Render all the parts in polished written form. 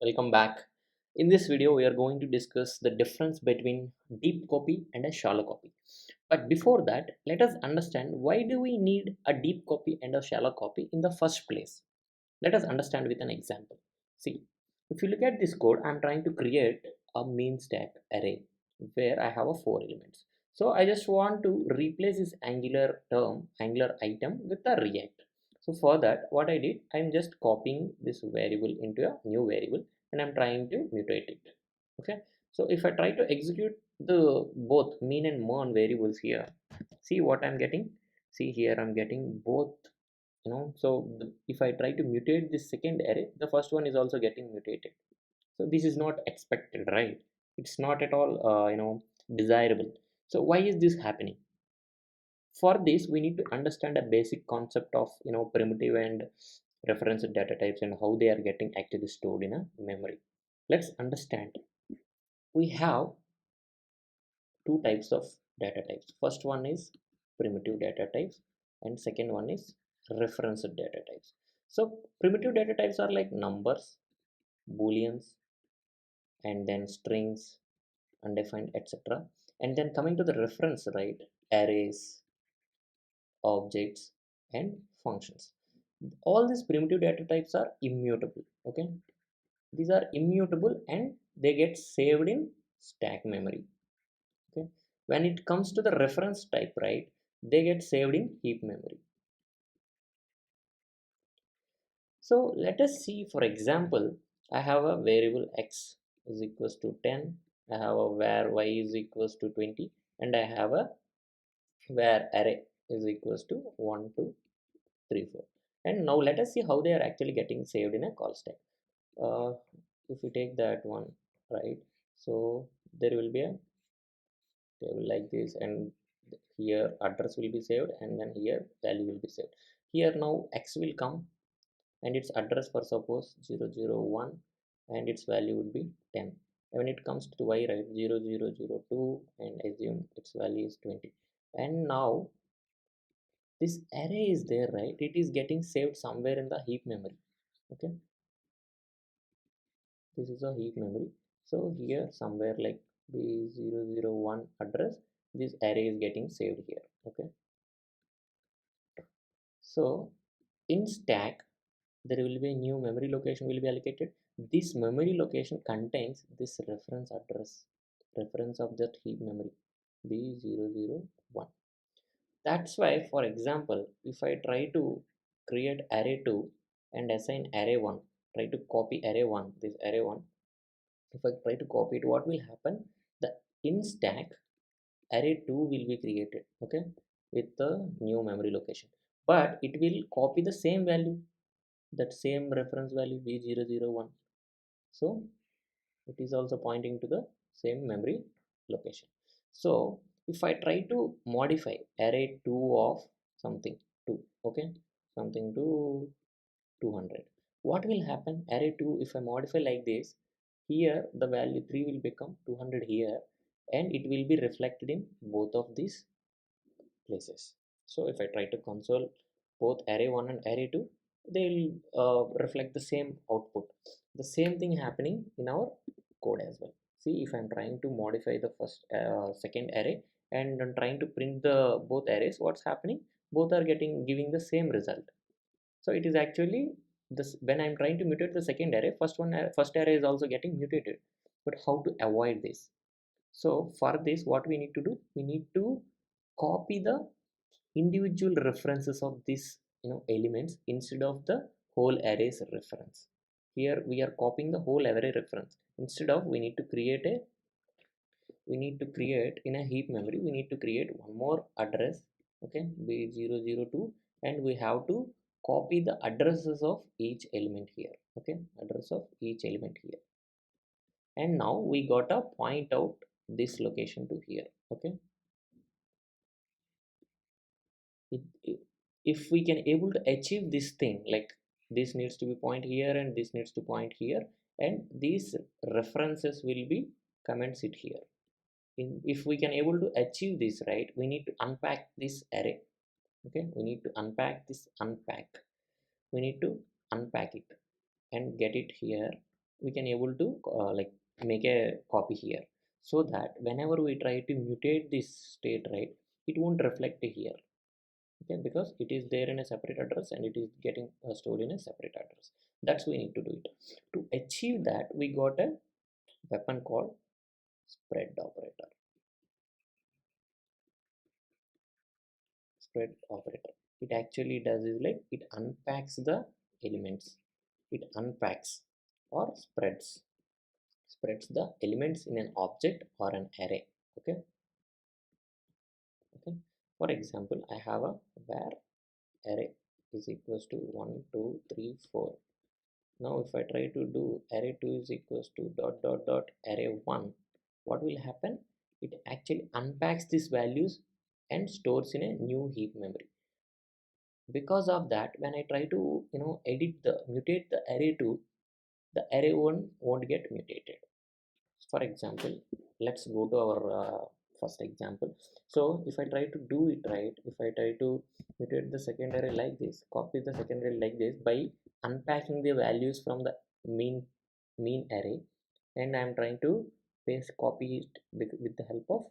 Welcome back. In this video, we are going to discuss the difference between deep copy and a shallow copy. But before that, let us understand why do we need a deep copy and a shallow copy in the first place. Let us understand with an example. See, if you look at this code, I'm trying to create a main stack array where I have a 4 elements. So I just want to replace this angular item with a react. So for that, what I did, I'm just copying this variable into a new variable and I'm trying to mutate it. Okay. So if I try to execute the both mean and mon variables here, see what I'm getting. See here, I'm getting both, so if I try to mutate this second array, the first one is also getting mutated. So this is not expected, right? It's not at all desirable. So why is this happening? For this we need to understand a basic concept of primitive and reference data types and how they are getting actually stored in a memory. Let's understand. We have two types of data types. First one is primitive data types and second one is reference data types. So primitive data types are like numbers, booleans, and then strings, undefined, etc. And then coming to the reference, right, arrays, objects, and functions. All these primitive data types are immutable. Okay, these are immutable and they get saved in stack memory. Okay, when it comes to the reference type, right, they get saved in heap memory. So let us see, for example, I have a variable x is equals to 10, I have a var y is equals to 20, and I have a var array is equals to 1 2 3 4. And now let us see how they are actually getting saved in a call stack. uh, if we take that one, right, so there will be a table like this, and here address will be saved and then here value will be saved. Here now x will come and its address for suppose 001 and its value would be 10. And when it comes to y, right, 0002 and assume its value is 20. And now this array is there, right, it is getting saved somewhere in the heap memory. Okay, this is a heap memory. So here somewhere like the 001 address, this array is getting saved here. Okay, so in stack there will be a new memory location will be allocated. This memory location contains this reference address, reference of that heap memory b001. That's why, for example, if I try to create array 2 and assign array 1, try to copy array 1, this array 1, if I try to copy it, what will happen? The in stack array 2 will be created, okay, with the new memory location, but it will copy the same value, that same reference value b001. So it is also pointing to the same memory location. So if I try to modify array 2 of something 2, okay, something to 200, what will happen? Array 2, if I modify like this, here the value 3 will become 200 here, and it will be reflected in both of these places. So if I try to console both array 1 and array 2, they will reflect the same output. The same thing happening in our code as well. See, if I'm trying to modify the second array and I'm trying to print the both arrays, what's happening? Both are giving the same result. So it is actually this, when I'm trying to mutate the second array, first array is also getting mutated. But how to avoid this? So for this, what we need to do, we need to copy the individual references of these elements instead of the whole array's reference. Here we are copying the whole array reference. Instead of, we need to create in a heap memory, we need to create one more address, okay, b002, and we have to copy the addresses of each element here. Okay, address of each element here, and now we gotta point out this location to here. Okay, if we can able to achieve this thing, like this needs to be point here and this needs to point here, and these references will be comments it here. If we can able to achieve this, right, we need to unpack this array. Okay, we need to unpack we need to unpack it and get it here. we can able to like make a copy here, so that whenever we try to mutate this state, right, it won't reflect here. Okay, because it is there in a separate address and it is getting stored in a separate address. That's we need to do it. To achieve that, we got a weapon called spread operator. Spread operator, it actually does is like it unpacks the elements. It unpacks or spreads the elements in an object or an array. Okay. Okay, for example, I have a var array is equals to 1 2 3 4. Now if I try to do array 2 is equals to dot dot dot array 1, what will happen? It actually unpacks these values and stores in a new heap memory. Because of that, when I try to edit the mutate the array 2, the array 1 won't get mutated. For example, let's go to our first example. So if I try to do it right, if I try to mutate the second array like this, copy the second array like this by unpacking the values from the mean array, and I'm trying to paste copy it with the help of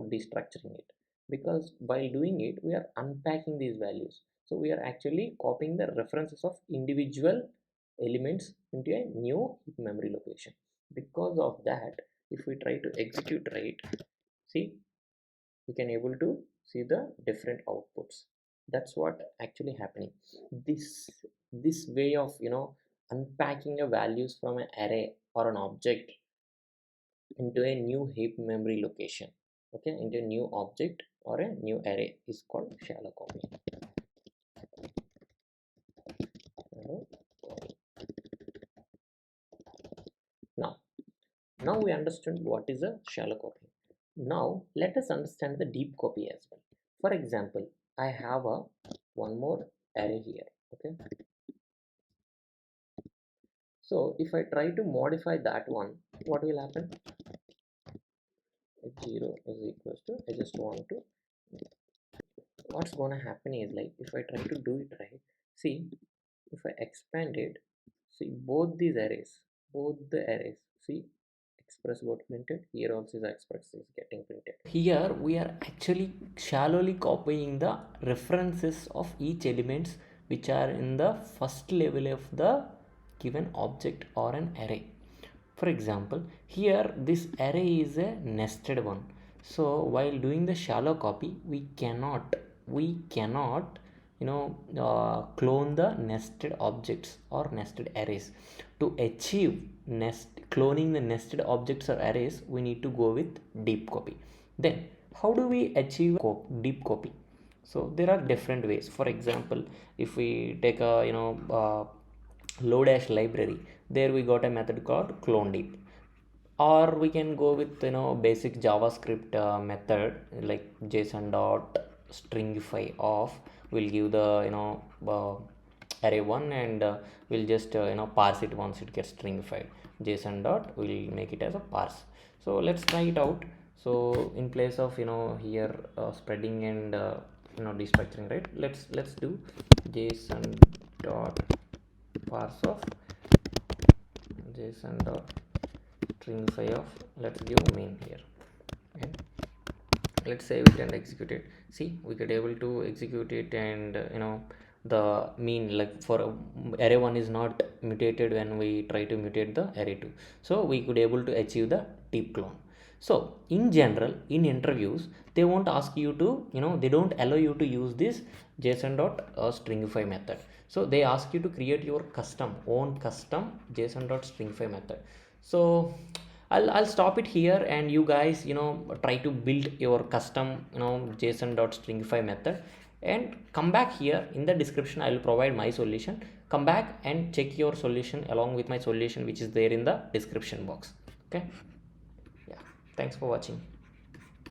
destructuring it. Because while doing it, we are unpacking these values, so we are actually copying the references of individual elements into a new memory location. Because of that, if we try to execute right, see, we can able to see the different outputs. That's what actually happening. This way of unpacking a values from an array or an object into a new heap memory location, okay, into a new object or a new array, is called shallow copy. now Now we understand what is a shallow copy. Now let us understand the deep copy as well. For example, I have a one more array here. Okay. So if I try to modify that one, what will happen? 0 is equals to, I just want to, what's gonna happen is like if I try to do it right, see, if I expand it, see both the arrays, see, express got printed, here also the express is getting printed. Here we are actually shallowly copying the references of each elements which are in the first level of the given object or an array. For example, here this array is a nested one, so while doing the shallow copy, we cannot clone the nested objects or nested arrays. To achieve cloning the nested objects or arrays, we need to go with deep copy. Then how do we achieve deep copy? So there are different ways. For example, if we take a Lodash library, there we got a method called clone deep. Or we can go with basic JavaScript method like json dot stringify of, will give the array 1, and we'll just parse it once it gets stringified. Json dot will make it as a parse. So let's try it out. So in place of here spreading and destructuring, right, let's do json dot parse of json dot stringify of, let's give main here, and let's save it and execute it. See, we could able to execute it, and the mean, like for array 1 is not mutated when we try to mutate the array 2, so we could able to achieve the deep clone. So in general, in interviews, they won't ask you to they don't allow you to use this json dot stringify method. So they ask you to create your custom json dot stringify method. So I'll stop it here, and you guys try to build your custom json dot stringify method, and come back here. In the description I will provide my solution. Come back and check your solution along with my solution, which is there in the description box. Okay, yeah, thanks for watching.